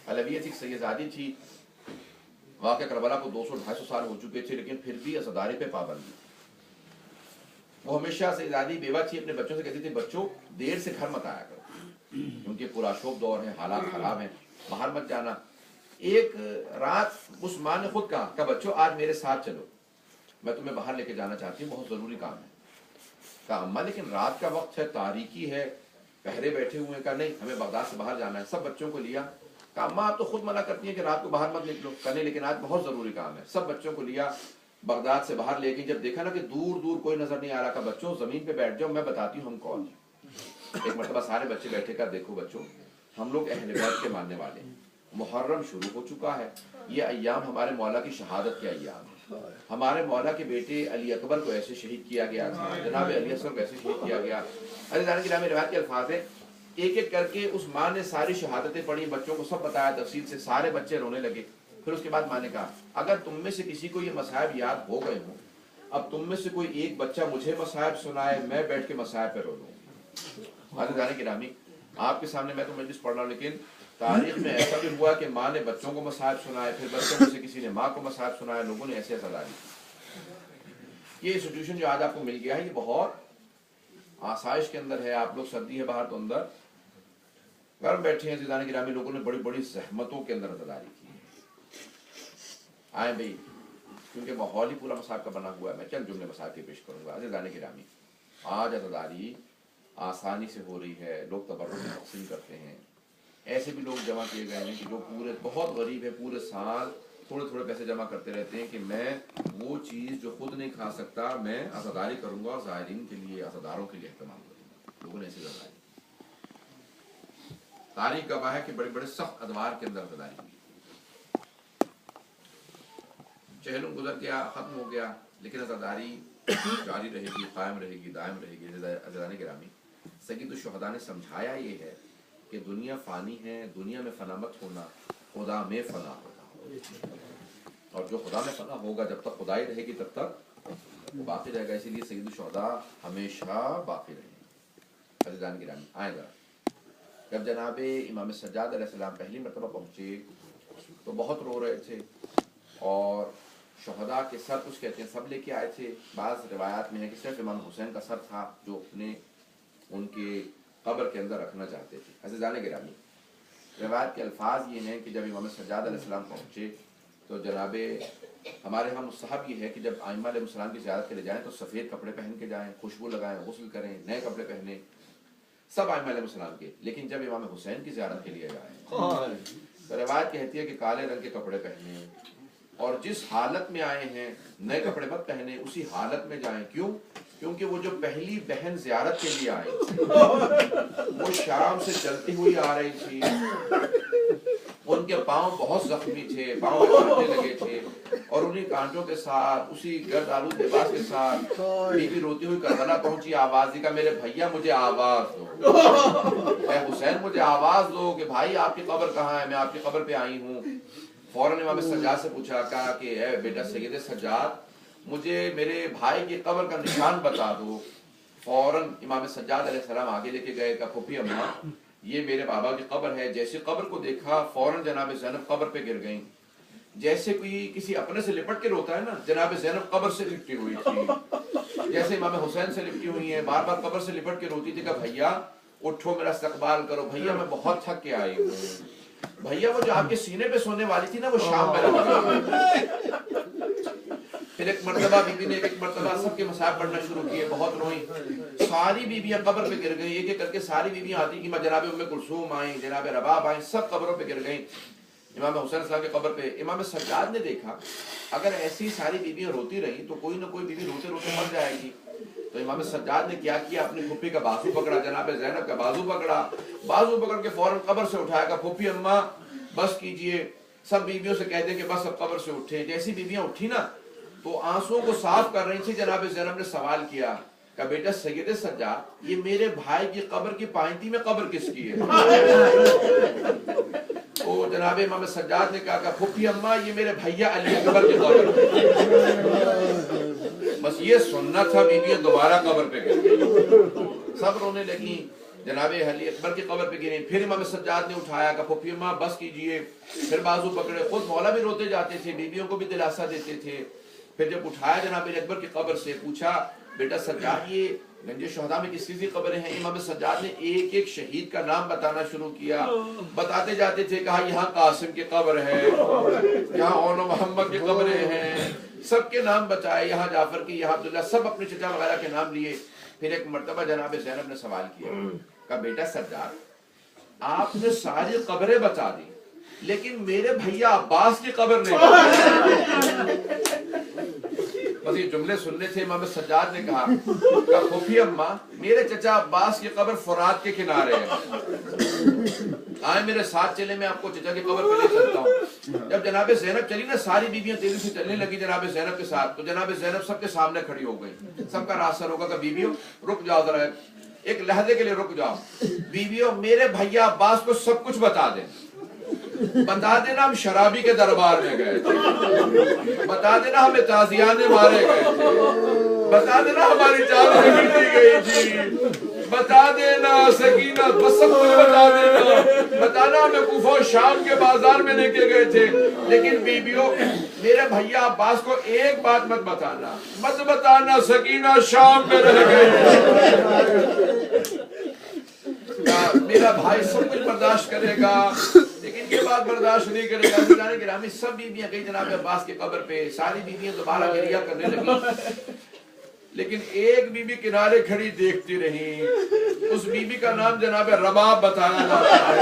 علویت ایک سیدزادی تھی, واقعہ کربلا کو 200-250 سال ہو چکے تھے لیکن پھر بھی عزاداری پہ پابندی. وہ ہمیشہ سیدزادی بیوہ تھی, اپنے بچوں سے کہتی تھی بچوں دیر سے گھر مت آیا کرو کیونکہ پورا شوق دور ہے, حالات خراب ہیں, باہر مت جانا. ایک رات اس ماں نے خود کہا کہ بچوں آج میرے ساتھ چلو, میں تمہیں باہر لے کے جانا چاہتی ہوں, بہت ضروری کام ہے. کہا اماں لیکن رات کا وقت ہے, تاریکی ہے, پہرے بیٹھے ہوئے. کہا نہیں ہمیں بغداد سے باہر جانا ہے. سب بچوں کو لیا. کہا اماں آپ تو خود منع کرتی ہیں کہ رات کو باہر مت نکلو. کہا نہیں لیکن آج بہت ضروری کام ہے. سب بچوں کو لیا, بغداد سے باہر لے کے جب دیکھا نا کہ دور دور کوئی نظر نہیں آ رہا, کہ بچوں زمین پہ بیٹھ جاؤ میں بتاتی ہوں ہم کون ہیں. ایک مرتبہ سارے بچے بیٹھے, کا دیکھو بچوں ہم لوگ اہل بیت کے ماننے والے ہیں, محرم شروع ہو چکا ہے, یہ ایام ہمارے مولا کی شہادت کے ایام ہیں. ہمارے مولا کے بیٹے علی اکبر کو ایسے شہید کیا گیا تھا, جناب علی اصغر کو ایسے شہید کیا گیا. عزیزان گرامی روایت کے الفاظ ہیں ایک ایک کر کے اس ماں نے ساری شہادتیں پڑھی, بچوں کو سب بتایا تفصیل سے, سارے بچے رونے لگے. پھر اس کے بعد ماں نے کہا اگر تم میں سے کسی کو یہ مصائب یاد ہو گئے ہوں, اب تم میں سے کوئی ایک بچہ مجھے مصائب سنائے, میں بیٹھ کے مصائب پہ رو لوں. عزیزان گرامی آپ کے سامنے میں تو مجلس پڑھ رہا ہوں, لیکن تاریخ میں ایسا بھی ہوا کہ ماں نے بچوں کو مصائب سنائے, پھر بچوں میں سے کسی نے ماں کو مصائب سنائے, لوگوں نے ایسے عزاداری کی. یہ انسٹیٹیوشن جو آج آپ کو مل گیا ہے یہ بہت آسائش کے اندر ہے. آپ لوگ سردی ہے باہر تو اندر گھر بیٹھے ہیں. عزیزان گرامی لوگوں نے بڑی بڑی زحمتوں کے اندر عزاداری کی. آئیں بھائی کیونکہ ماحول ہی پورا مصائب کا بنا ہوا ہے, میں چند جملے مصائب کے پیش کروں گا. عزیزان گرامی آج عزاداری آسانی سے ہو رہی ہے, لوگ تبرک میں تقسیم کرتے ہیں. ایسے بھی لوگ جمع کیے گئے ہیں کہ جو پورے بہت غریب ہے, پورے سال تھوڑے تھوڑے پیسے جمع کرتے رہتے ہیں کہ میں وہ چیز جو خود نہیں کھا سکتا میں عزاداری کروں گا, زائرین کے لیے عزاداروں کے لیے اہتمام کروں گا. لوگوں نے ایسے عزاداری. تاریخ گواہ ہے کہ بڑے بڑے سخت ادوار کے اندر عزاداری ہوئی. چہلم گزر گیا, ختم ہو گیا, لیکن عزاداری جاری رہے گی, قائم رہے گی, دائم رہے گی. عزیزان گرامی سید الشہداء نے سمجھایا یہ ہے کہ دنیا فانی ہے, دنیا میں فنا مت ہونا, خدا میں فنا ہونا. اور جو خدا میں فنا ہوگا جب تک خدائی رہے گی تب تک وہ باقی رہے گا. اسی لیے سید الشہداء ہمیشہ باقی رہیں گے. عزیزان گرامی آئیں ذرا, جب جناب امام سجاد علیہ السلام پہلی مرتبہ پہنچے تو بہت رو رہے تھے, اور شہداء کے سر کچھ کہتے ہیں سب لے کے آئے تھے. بعض روایات میں ہے کہ صرف امام حسین کا سر تھا جو اپنے ان کے قبر کے اندر رکھنا چاہتے تھے. عزیزان گرامی روایت کے الفاظ یہ ہیں کہ جب امام سجاد علیہ السلام پہنچے تو جناب ہمارے ہاں مستحب یہ ہے کہ جب ائمہ علیہ السلام کی زیارت کے لیے جائیں تو سفید کپڑے پہن کے جائیں, خوشبو لگائیں, غسل کریں, نئے کپڑے پہنیں, سب ائمہ علیہ السلام کے. لیکن جب امام حسین کی زیارت کے لیے جائیں تو روایت کہتی ہے کہ کالے رنگ کے کپڑے پہنیں, اور جس حالت میں آئے ہیں نئے کپڑے مت پہنے, اسی حالت میں جائیں. کیوں؟ کیونکہ وہ جو پہلی بہن زیارت کے لیے آئی وہ شام سے چلتی ہوئی آ رہی تھی, उनके पाँव बहुत जख्मी थे, पाँव में कांटे लगे थे, और उन्हीं कांटों के साथ उसी गर्द आलूद लिबास के साथ बीबी रोती हुई करबला पहुंची। आवाज दी का मेरे भैया मुझे आवाज दो, ऐ हुसैन मुझे आवाज दो कि भाई आपकी कब्र कहाँ है, मैं आपकी कब्र पे आई हूँ। फौरन इमाम सज्जाद से पूछा, कहा कि ए बेटा सैयद सज्जाद, मुझे मेरे भाई की कब्र का निशान बता दो। फौरन इमाम सज्जाद अलैहिस्सलाम आगे लेके गए, कहा फूफी अम्मा ये मेरे बाबा की कब्र है। जैसे कब्र को देखा फौरन जनाब ज़ैनब कब्र पे गिर गईं। जैसे कोई किसी अपने से लिपट के रोता है ना, जनाब ज़ैनब कब्र से लिपटी हुई थी, जैसे इमाम हुसैन से लिपटी हुई है, बार बार कब्र से लिपट के रोती थी कि भैया उठो मेरा इस्तकबाल करो, भैया मैं बहुत थक के आई हूँ, भैया वो जो आपके सीने पे सोने वाली थी ना वो शाम में लगा। फिर एक मर्तबा बीबी ने एक मर्तबा सबके मसाहब पढ़ना शुरू किए, बहुत रोई, सारी बीबियां कब्र पे गिर गई, एक एक करके सारी बीबियां आती कि जनाब उम्मे कुलसूम आई, जनाब रबाब आई, सब कब्रों पे गिर गई इमाम हुसैन सलाम के कब्र पे। इमाम सज्जाद ने देखा अगर ऐसी सारी बीबियां रोती रही तो कोई ना कोई बीबी रोते रोते मर जाएगी। तो इमाम सज्जाद ने क्या किया, अपनी फूफी का बाजू पकड़ा, जनाब ज़ैनब का बाजू पकड़ा, बाजू पकड़ के फौरन कब्र से उठाया, फूफी अम्मा बस कीजिए, सब बीबियों से कह दे कि बस अब कब्र से उठे। जैसी बीबियां उठी ना तो आंसुओं को साफ कर रही थी, जनाब ज़ैनब ने सवाल किया, का बेटा सैयद सज्जाद ये मेरे भाई की कब्र की पाइंती में कब्र किसकी है? तो जनाब इमाम सज्जाद ने कहा फूफी अम्मा ये मेरे भैया अली अकबर की कब्र। बस ये सुनना था, बीबियां दोबारा कब्र पे गई, सब रोने लगी, जनाब अली अकबर की कब्र पे गिरी। फिर इमाम सज्जाद ने उठाया, कहा फूफी अम्मा बस कीजिए, फिर बाजू पकड़े, खुद मौला भी रोते जाते थे, बीबियों को भी दिलासा देते थे। फिर जब उठाया जनाब अली अकबर की कब्र से, पूछा बेटा सज्जाद ये गंजे शहदा में किस किस की कब्रें हैं? इमाम सज्जाद ने एक एक शहीद का नाम बताना शुरू किया, बताते जाते थे, कहा यहाँ कासिम की कब्र है, यहाँ ओनो मोहम्मद की कब्रें हैं, सबके नाम बताए, यहाँ जाफर की, यहाँ अब्दुल्ला, सब अपने चचा वगैरह के नाम लिए। फिर एक मर्तबा जनाब ज़ैनब ने सवाल किया, कहा बेटा सज्जाद आपने सारी कब्रें बता दी लेकिन मेरे भैया अब्बास की कब्र नहीं बताई। बस ये जुमले सुनने थे। इमाम सज्जाद ने कहा फूफी अम्मा मेरे चचा अब्बास की कब्र फुरात के किनारे है, आए मेरे साथ चले, मैं आपको चचा की कब्र पे ले चलता हूँ। जब जनाब ज़ैनब चली ना, सारी बीबियां तेजी से चलने लगी जनाब ज़ैनब के साथ, तो जनाब ज़ैनब सबके सामने खड़ी हो गई। सबका रास्ता रोका, बीबियों रुक जाओ जरा, एक लहजे के लिए रुक जाओ, बीबियों मेरे भैया अब्बास को सब कुछ बता दें, बता देना हम शराबी के दरबार में गए थे, बता देना हमें ताजियाने मारे गए थे, बता देना हमारी जान शहीद दी गई थी, बता देना सकीना, बस सब कुछ बता देना, बताना हमें कूफा और शाम के बाजार में लेके गए थे। लेकिन बीबियों मेरे भैया अब्बास को एक बात मत बताना सकीना शाम में रह गए। मेरा भाई सब कुछ बर्दाश्त करेगा लेकिन ये बात बर्दाश्त नहीं करेगा। जाने गिरामी सब बीबियां गई जनाब अब्बास के कब्र पे, सारी बीबियां दोबारा गिरिया करने लगी, लेकिन एक बीबी किनारे खड़ी देखती रही। उस बीबी का नाम जनाब रबाब बताया जाता है।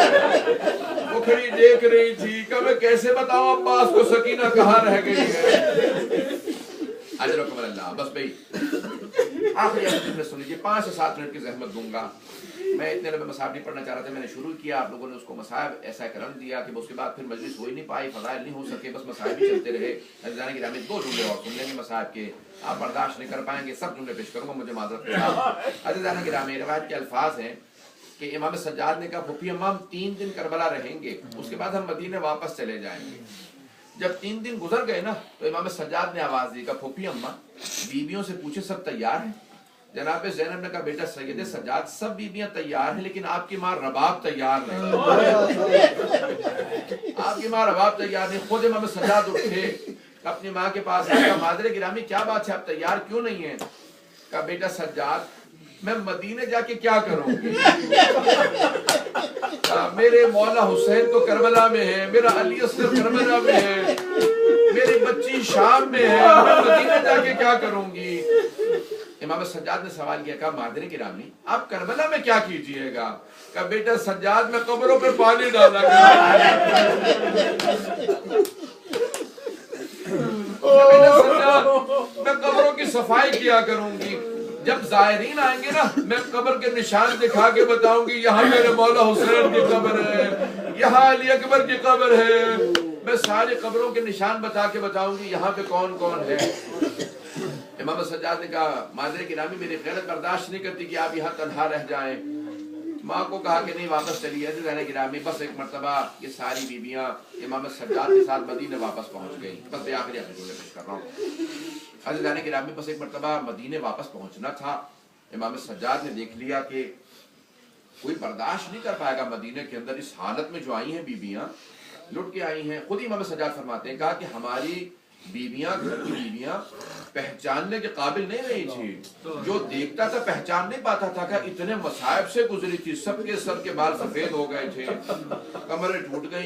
वो खड़ी देख रही थी, कब कैसे बताऊं अब्बास को सकीना कहाँ रह गई है। अल्लाह बस भाई आखिरी सुन लीजिए, 5 से 7 मिनट की जहमत दूंगा। मैं इतने लंबे मसाहब नहीं पढ़ना चाह रहा था, मैंने शुरू किया, आप लोगों ने उसको मसाहब ऐसा करम दिया कि उसके बाद फिर मजलिस हो ही नहीं पाई, फजाइल नहीं हो सके, बस मसाहब ही चलते रहे। जाने की रामी 2 जुमले और सुन लेंगे मसाहब के, आप बर्दाश्त नहीं कर पाएंगे, सब जुमले पेश करूंगा, मुझे माजरत। जाने की रामी रिवायत के अल्फाज हैं कि इमाम सज्जाद ने कहा फूफी अम्मा हम 3 दिन करबला रहेंगे, उसके बाद हम मदीने वापस चले जाएंगे। जब 3 दिन गुजर गए ना तो इमाम सज्जाद ने आवाज दी, कहा फूफी अम्मा बीबियों से पूछे सब तैयार है? जनाब ज़ैनब ने कहा बेटा सैयद सज्जाद सब बीबियां तैयार हैं लेकिन आपकी माँ रबाब तैयार नहीं। आपकी माँ रबाब तैयार नहीं। खुद इमाम सज्जाद उठे, अपनी माँ के पास आया, मादरे गिरामी क्या बात है, आप तैयार क्यों नहीं है? कहा बेटा सज्जाद मैं मदीने जाके क्या करूंगी, मेरे मौला हुसैन तो करबला में है, मेरा अली असगर करबला में है, मेरी बच्ची शाम में है, मैं मदीने जाके क्या करूंगी? इमाम सज्जाद ने सवाल किया, कहा मादरे गिरामी आप करबला में क्या कीजिएगा? कहा बेटा सज्जाद मैं कब्रों पे पानी डाला मैं कब्रों की सफाई किया करूंगी, जब जायरीन आएंगे ना मैं कब्र के निशान दिखा के बताऊंगी यहाँ मेरे मौला हुसैन की कब्र है, यहाँ अली अकबर की कब्र है, मैं सारी कब्रों के निशान बता के बताऊंगी यहाँ पे कौन कौन है। इमाम सज्जाद ने कहा मादरे गिरामी मेरी गैरत बर्दाश्त नहीं करती कि आप यहाँ तन्हा रह जाएं। माँ को कहा कि नहीं वापस चलिए रहने गिरामी। बस एक मरतबा ये सारी बीबियां इमाम सज्जाद के साथ मदीने वापस पहुंच गई। बस आखिरी पेश कर रहा हूँ। रहने गिरामी बस एक मरतबा मदीने वापस पहुंचना था। इमाम सज्जाद ने देख लिया कि कोई बर्दाश्त नहीं कर पाएगा मदीने के अंदर इस हालत में जो आई हैं बीबियां, लुट के आई हैं। खुद इमाम सज्जाद फरमाते हैं, कहा कि हमारी बीबियां, घर की बीबियां पहचानने के काबिल नहीं रही थी। जो देखता था पहचान नहीं पाता था कि इतने मसाइब से गुजरी थी। सबके सर के बाल सफेद हो गए थे, कमरें टूट गई।